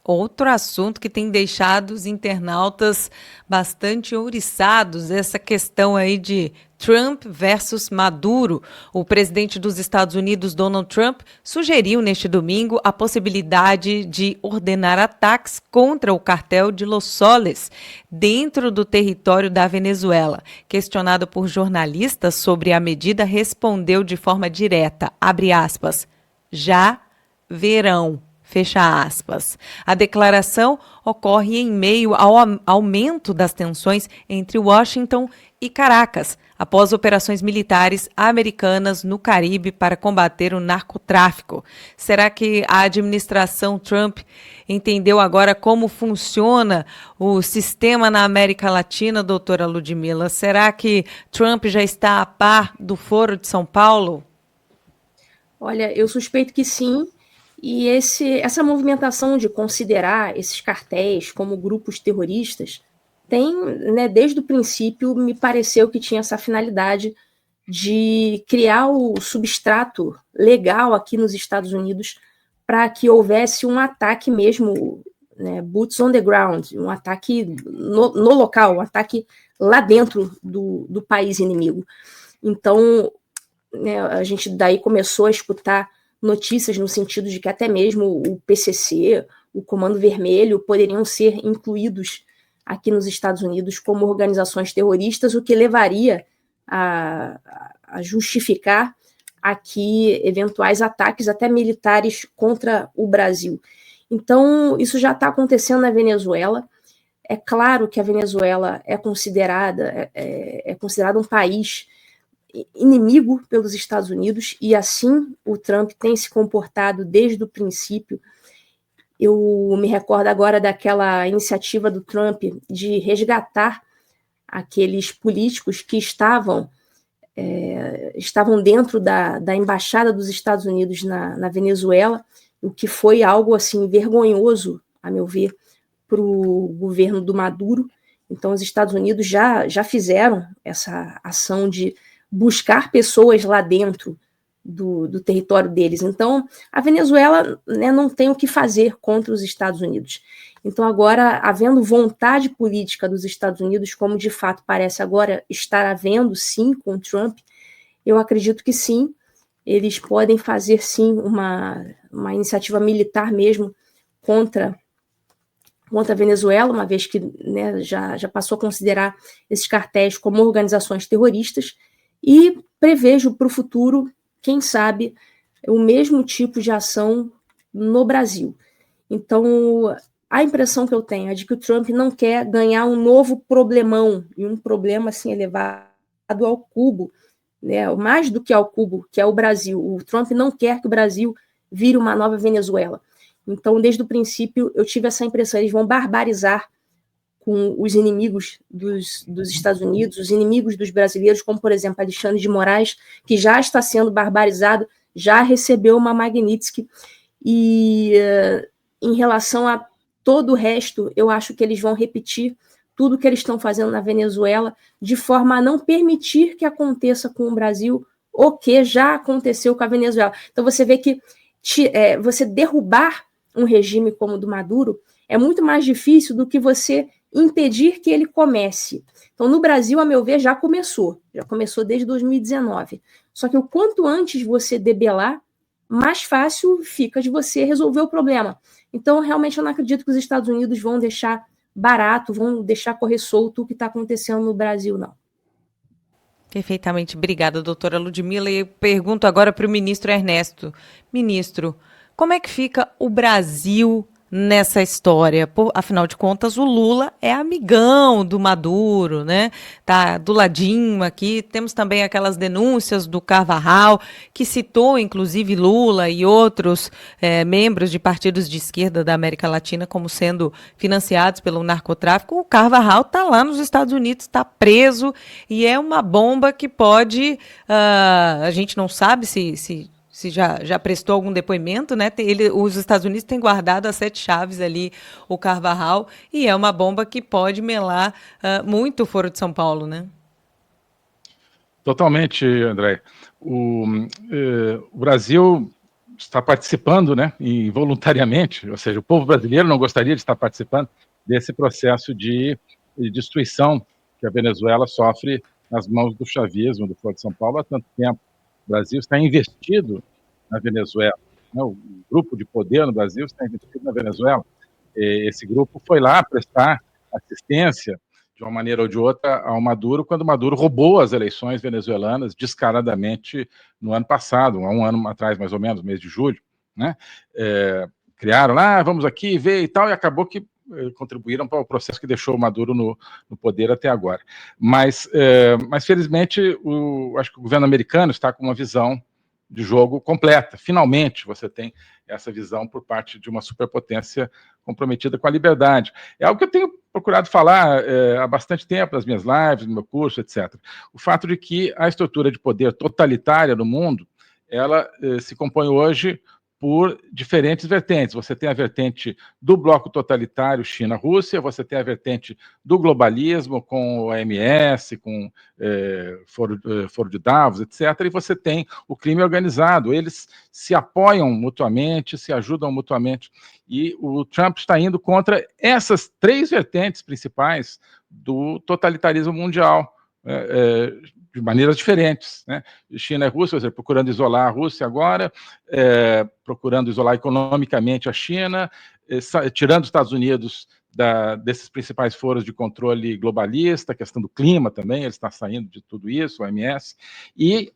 Outro assunto que tem deixado os internautas bastante ouriçados, essa questão aí de Trump versus Maduro. O presidente dos Estados Unidos, Donald Trump, sugeriu neste domingo a possibilidade de ordenar ataques contra o cartel de Los Soles dentro do território da Venezuela. Questionado por jornalistas sobre a medida, respondeu de forma direta, abre aspas, já verão. Fecha aspas. A declaração ocorre em meio ao aumento das tensões entre Washington e Caracas, após operações militares americanas no Caribe para combater o narcotráfico. Será que a administração Trump entendeu agora como funciona o sistema na América Latina, doutora Ludmila? Será que Trump já está a par do Foro de São Paulo? Olha, eu suspeito que sim. E essa movimentação de considerar esses cartéis como grupos terroristas tem, né, desde o princípio, me pareceu que tinha essa finalidade de criar o substrato legal aqui nos Estados Unidos para que houvesse um ataque mesmo, né, boots on the ground, um ataque no local, um ataque lá dentro do país inimigo. Então, né, a gente daí começou a escutar notícias no sentido de que até mesmo o PCC, o Comando Vermelho, poderiam ser incluídos aqui nos Estados Unidos como organizações terroristas, o que levaria a justificar aqui eventuais ataques até militares contra o Brasil. Então, isso já está acontecendo na Venezuela. É claro que a Venezuela é considerada um país inimigo pelos Estados Unidos, e assim o Trump tem se comportado desde o princípio. Eu me recordo agora daquela iniciativa do Trump de resgatar aqueles políticos que estavam dentro da embaixada dos Estados Unidos na Venezuela, o que foi algo assim vergonhoso, a meu ver, para o governo do Maduro. Então, os Estados Unidos já fizeram essa ação de buscar pessoas lá dentro do território deles. Então, a Venezuela, né, não tem o que fazer contra os Estados Unidos. Então, agora, havendo vontade política dos Estados Unidos, como de fato parece agora estar havendo, sim, com o Trump, eu acredito que sim, eles podem fazer, sim, uma iniciativa militar mesmo contra a Venezuela, uma vez que, né, já passou a considerar esses cartéis como organizações terroristas, e prevejo para o futuro, quem sabe, o mesmo tipo de ação no Brasil. Então, a impressão que eu tenho é de que o Trump não quer ganhar um novo problemão, e um problema assim elevado ao cubo, né, mais do que ao cubo, que é o Brasil. O Trump não quer que o Brasil vire uma nova Venezuela. Então, desde o princípio, eu tive essa impressão, eles vão barbarizar com os inimigos dos Estados Unidos, os inimigos dos brasileiros, como, por exemplo, Alexandre de Moraes, que já está sendo barbarizado, já recebeu uma Magnitsky, e em relação a todo o resto, eu acho que eles vão repetir tudo que eles estão fazendo na Venezuela, de forma a não permitir que aconteça com o Brasil o que já aconteceu com a Venezuela. Então, você vê que você derrubar um regime como o do Maduro é muito mais difícil do que você impedir que ele comece. Então, no Brasil, a meu ver, já começou desde 2019. Só que o quanto antes você debelar, mais fácil fica de você resolver o problema. Então, realmente, eu não acredito que os Estados Unidos vão deixar barato, vão deixar correr solto o que está acontecendo no Brasil, não. Perfeitamente. Obrigada, doutora Ludmila. E eu pergunto agora para o ministro Ernesto. Ministro, como é que fica o Brasil nessa história? Afinal de contas, o Lula é amigão do Maduro, né? Tá do ladinho aqui. Temos também aquelas denúncias do Carvajal, que citou, inclusive, Lula e outros membros de partidos de esquerda da América Latina como sendo financiados pelo narcotráfico. O Carvajal está lá nos Estados Unidos, está preso, e é uma bomba que pode... a gente não sabe se já prestou algum depoimento, né? Os Estados Unidos têm guardado as 7 chaves ali, o Carvajal, e é uma bomba que pode melar muito o Foro de São Paulo, né? Totalmente, André. O Brasil está participando, né, involuntariamente, ou seja, o povo brasileiro não gostaria de estar participando desse processo de destruição que a Venezuela sofre nas mãos do chavismo, do Foro de São Paulo há tanto tempo. O Brasil está investido na Venezuela, né? O grupo de poder no Brasil está investido na Venezuela. Esse grupo foi lá prestar assistência, de uma maneira ou de outra, ao Maduro, quando o Maduro roubou as eleições venezuelanas descaradamente no ano passado, há um ano atrás, mais ou menos, mês de julho, né? Criaram lá, vamos aqui ver e tal, e acabou que contribuíram para o processo que deixou o Maduro no poder até agora. Mas felizmente, acho que o governo americano está com uma visão de jogo completa. Finalmente, você tem essa visão por parte de uma superpotência comprometida com a liberdade. É algo que eu tenho procurado falar há bastante tempo nas minhas lives, no meu curso, etc. O fato de que a estrutura de poder totalitária no mundo, ela se compõe hoje por diferentes vertentes. Você tem a vertente do bloco totalitário China-Rússia, você tem a vertente do globalismo com o OMS, com Foro de Davos, etc., e você tem o crime organizado. Eles se apoiam mutuamente, se ajudam mutuamente, e o Trump está indo contra essas três vertentes principais do totalitarismo mundial, de maneiras diferentes, né? China e Rússia, ou seja, procurando isolar a Rússia agora, procurando isolar economicamente a China, tirando os Estados Unidos desses principais foros de controle globalista, a questão do clima também, ele está saindo de tudo isso, o OMS, e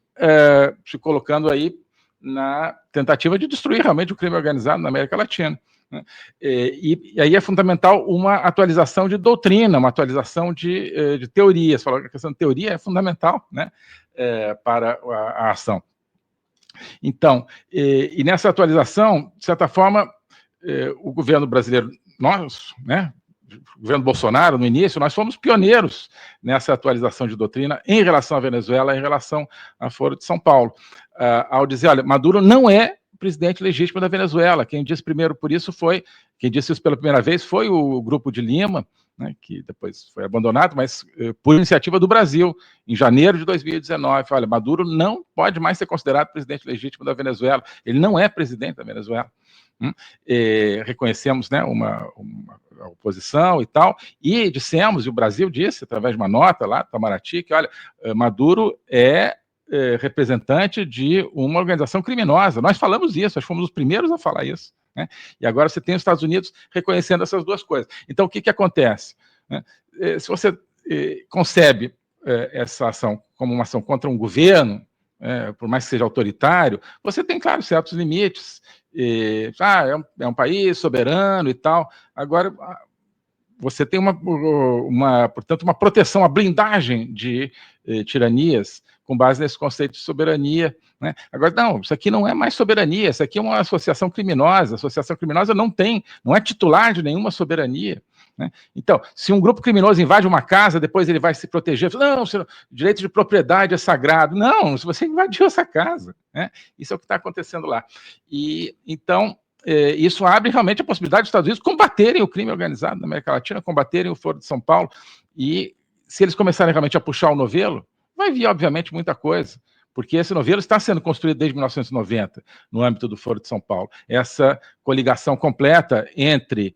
se colocando aí na tentativa de destruir realmente o crime organizado na América Latina. Né? E aí é fundamental uma atualização de doutrina, uma atualização de teorias. Falou que a questão de teoria é fundamental, né, para a ação. Então, e nessa atualização, de certa forma, o governo brasileiro, nós, né, o governo Bolsonaro, no início, nós fomos pioneiros nessa atualização de doutrina em relação à Venezuela, em relação ao Foro de São Paulo, ao dizer, olha, Maduro não é presidente legítimo da Venezuela. Quem disse primeiro por isso quem disse isso pela primeira vez foi o Grupo de Lima, né, que depois foi abandonado, mas por iniciativa do Brasil, em janeiro de 2019. Olha, Maduro não pode mais ser considerado presidente legítimo da Venezuela. Ele não é presidente da Venezuela. Reconhecemos, né, uma oposição e tal, e dissemos, e o Brasil disse, através de uma nota lá, Itamaraty, que, olha, Maduro é representante de uma organização criminosa. Nós falamos isso, nós fomos os primeiros a falar isso. Né? E agora você tem os Estados Unidos reconhecendo essas duas coisas. Então, o que acontece? Né? Se você concebe essa ação como uma ação contra um governo, por mais que seja autoritário, você tem, claro, certos limites. É um país soberano e tal. Agora, você tem portanto, uma proteção, uma blindagem de tiranias com base nesse conceito de soberania. Né? Agora, não, isso aqui não é mais soberania, isso aqui é uma associação criminosa. A associação criminosa não é titular de nenhuma soberania. Né? Então, se um grupo criminoso invade uma casa, depois ele vai se proteger. Não, o direito de propriedade é sagrado. Não, se você invadiu essa casa. Né? Isso é o que está acontecendo lá. E, então, isso abre realmente a possibilidade dos Estados Unidos combaterem o crime organizado na América Latina, combaterem o Foro de São Paulo. E se eles começarem realmente a puxar o novelo, vai vir, obviamente, muita coisa. Porque esse novelo está sendo construído desde 1990, no âmbito do Foro de São Paulo. Essa coligação completa entre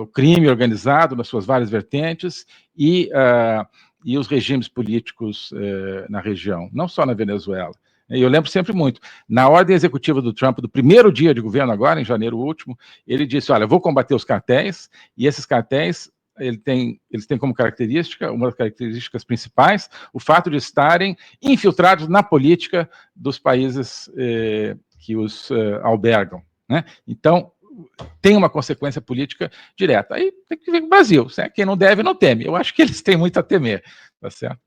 o crime organizado nas suas várias vertentes e os regimes políticos na região, não só na Venezuela. Eu lembro sempre muito, na ordem executiva do Trump, do primeiro dia de governo agora, em janeiro último, ele disse, olha, eu vou combater os cartéis, e esses cartéis, eles têm como característica, uma das características principais, o fato de estarem infiltrados na política dos países que os albergam. Né? Então, tem uma consequência política direta. Aí tem que ver com o Brasil. Certo? Quem não deve, não teme. Eu acho que eles têm muito a temer. Tá certo?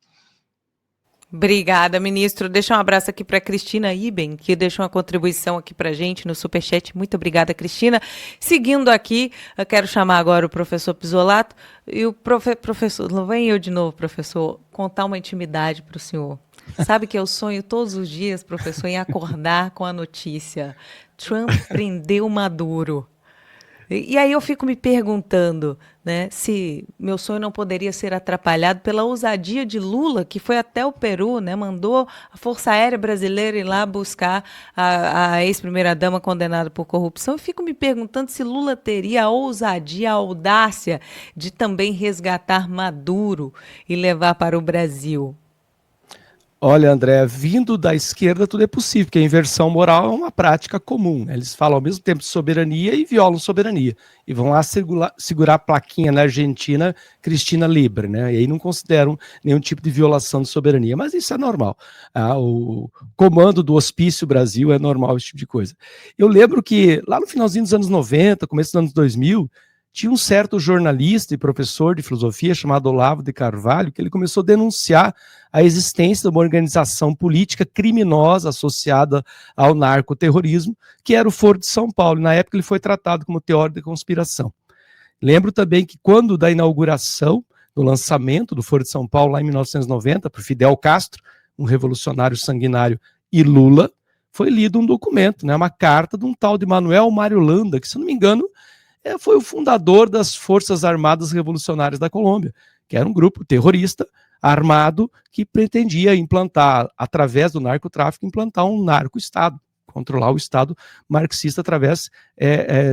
Obrigada, ministro. Deixa um abraço aqui para Cristina Iben, que deixou uma contribuição aqui para a gente no Superchat. Muito obrigada, Cristina. Seguindo aqui, eu quero chamar agora o professor Pisolato. E o professor, não vem eu de novo, professor, contar uma intimidade para o senhor. Sabe que eu sonho todos os dias, professor, em acordar com a notícia. Trump prendeu Maduro. E aí eu fico me perguntando, né, se meu sonho não poderia ser atrapalhado pela ousadia de Lula, que foi até o Peru, né, mandou a Força Aérea Brasileira ir lá buscar a ex-primeira-dama condenada por corrupção. Eu fico me perguntando se Lula teria a ousadia, a audácia de também resgatar Maduro e levar para o Brasil. Olha, André, vindo da esquerda tudo é possível, porque a inversão moral é uma prática comum, né? Eles falam ao mesmo tempo de soberania e violam soberania. E vão lá segurar a plaquinha na Argentina, Cristina Libre, né? E aí não consideram nenhum tipo de violação de soberania. Mas isso é normal. O comando do Hospício Brasil é normal, esse tipo de coisa. Eu lembro que lá no finalzinho dos anos 90, começo dos anos 2000, tinha um certo jornalista e professor de filosofia chamado Olavo de Carvalho, que ele começou a denunciar a existência de uma organização política criminosa associada ao narcoterrorismo, que era o Foro de São Paulo. Na época ele foi tratado como teórico de conspiração. Lembro também que quando da inauguração, do lançamento do Foro de São Paulo, lá em 1990, por Fidel Castro, um revolucionário sanguinário, e Lula, foi lido um documento, né, uma carta de um tal de Manuel Mário Landa, que, se não me engano, foi o fundador das Forças Armadas Revolucionárias da Colômbia, que era um grupo terrorista armado que pretendia implantar, através do narcotráfico, implantar um narco-estado, controlar o Estado marxista através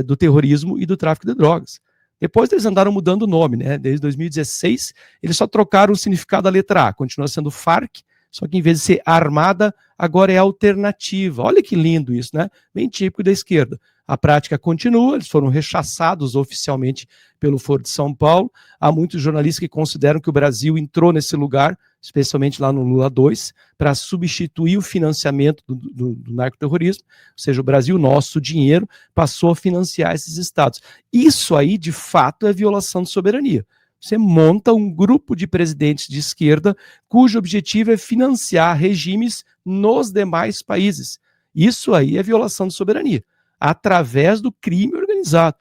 do terrorismo e do tráfico de drogas. Depois eles andaram mudando o nome, né? Desde 2016, eles só trocaram o significado da letra A, continua sendo FARC, só que em vez de ser armada, agora é alternativa. Olha que lindo isso, né? Bem típico da esquerda. A prática continua, eles foram rechaçados oficialmente pelo Foro de São Paulo. Há muitos jornalistas que consideram que o Brasil entrou nesse lugar, especialmente lá no Lula 2, para substituir o financiamento do narcoterrorismo, ou seja, o Brasil, nosso dinheiro, passou a financiar esses estados. Isso aí, de fato, é violação de soberania. Você monta um grupo de presidentes de esquerda cujo objetivo é financiar regimes nos demais países. Isso aí é violação de soberania, através do crime organizado.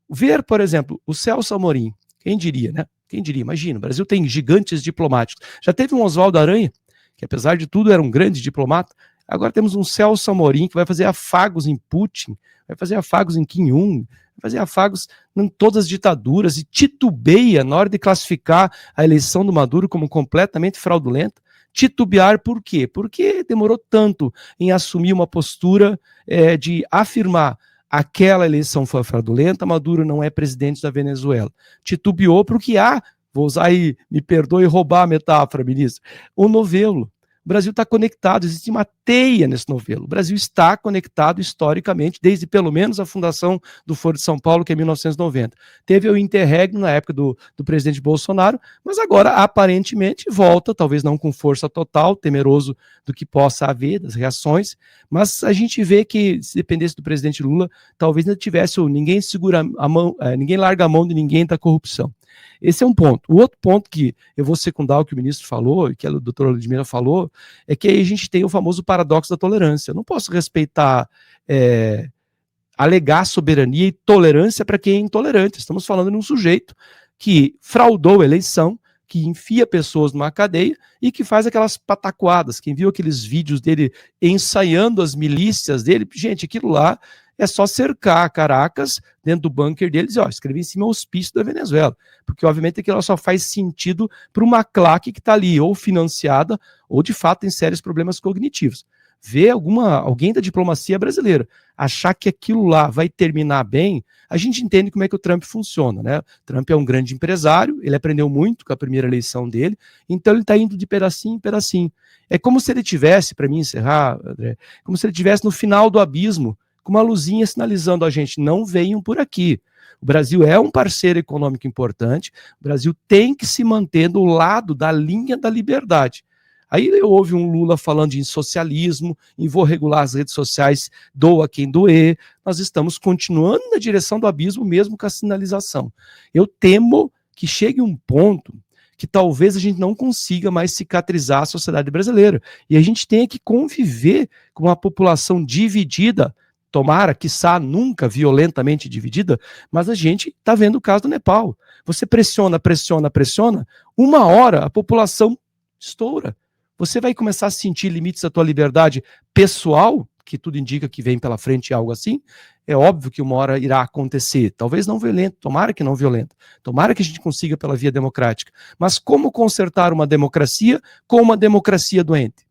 Ver, por exemplo, o Celso Amorim, quem diria, né? Quem diria? Imagina, o Brasil tem gigantes diplomáticos. Já teve um Oswaldo Aranha, que apesar de tudo era um grande diplomata. Agora temos um Celso Amorim que vai fazer afagos em Putin, vai fazer afagos em Kim Un, vai fazer afagos em todas as ditaduras e titubeia na hora de classificar a eleição do Maduro como completamente fraudulenta. Titubear por quê? Porque demorou tanto em assumir uma postura de afirmar aquela eleição foi fraudulenta, Maduro não é presidente da Venezuela. Titubeou porque vou usar aí, me perdoe roubar a metáfora, ministro, o novelo. O Brasil está conectado, existe uma teia nesse novelo. O Brasil está conectado historicamente, desde pelo menos a fundação do Foro de São Paulo, que é 1990. Teve o interregno na época do presidente Bolsonaro, mas agora, aparentemente, volta, talvez não com força total, temeroso do que possa haver, das reações, mas a gente vê que, se dependesse do presidente Lula, talvez não tivesse ninguém segura a mão, ninguém larga a mão de ninguém da corrupção. Esse é um ponto. O outro ponto que eu vou secundar o que o ministro falou, e que a doutora Ludmila falou, é que aí a gente tem o famoso paradoxo da tolerância. Eu não posso respeitar, alegar soberania e tolerância para quem é intolerante. Estamos falando de um sujeito que fraudou a eleição, que enfia pessoas numa cadeia e que faz aquelas pataquadas. Quem viu aqueles vídeos dele ensaiando as milícias dele, gente, aquilo lá é só cercar Caracas dentro do bunker dele e dizer, escrevi em cima o hospício da Venezuela, porque obviamente aquilo só faz sentido para uma claque que está ali ou financiada ou de fato tem sérios problemas cognitivos. Ver alguém da diplomacia brasileira achar que aquilo lá vai terminar bem, a gente entende como é que o Trump funciona, né? O Trump é um grande empresário, ele aprendeu muito com a primeira eleição dele, então ele está indo de pedacinho em pedacinho. É como se ele tivesse, para mim encerrar, André, como se ele tivesse no final do abismo, com uma luzinha sinalizando a gente, não venham por aqui. O Brasil é um parceiro econômico importante, o Brasil tem que se manter do lado da linha da liberdade. Aí houve um Lula falando em socialismo, em vou regular as redes sociais, doa quem doer. Nós estamos continuando na direção do abismo, mesmo com a sinalização. Eu temo que chegue um ponto que talvez a gente não consiga mais cicatrizar a sociedade brasileira. E a gente tenha que conviver com uma população dividida, tomara, quiçá, nunca violentamente dividida, mas a gente está vendo o caso do Nepal. Você pressiona, uma hora a população estoura. Você vai começar a sentir limites da tua liberdade pessoal, que tudo indica que vem pela frente algo assim, é óbvio que uma hora irá acontecer, talvez não violento, tomara que não violento, tomara que a gente consiga pela via democrática, mas como consertar uma democracia com uma democracia doente?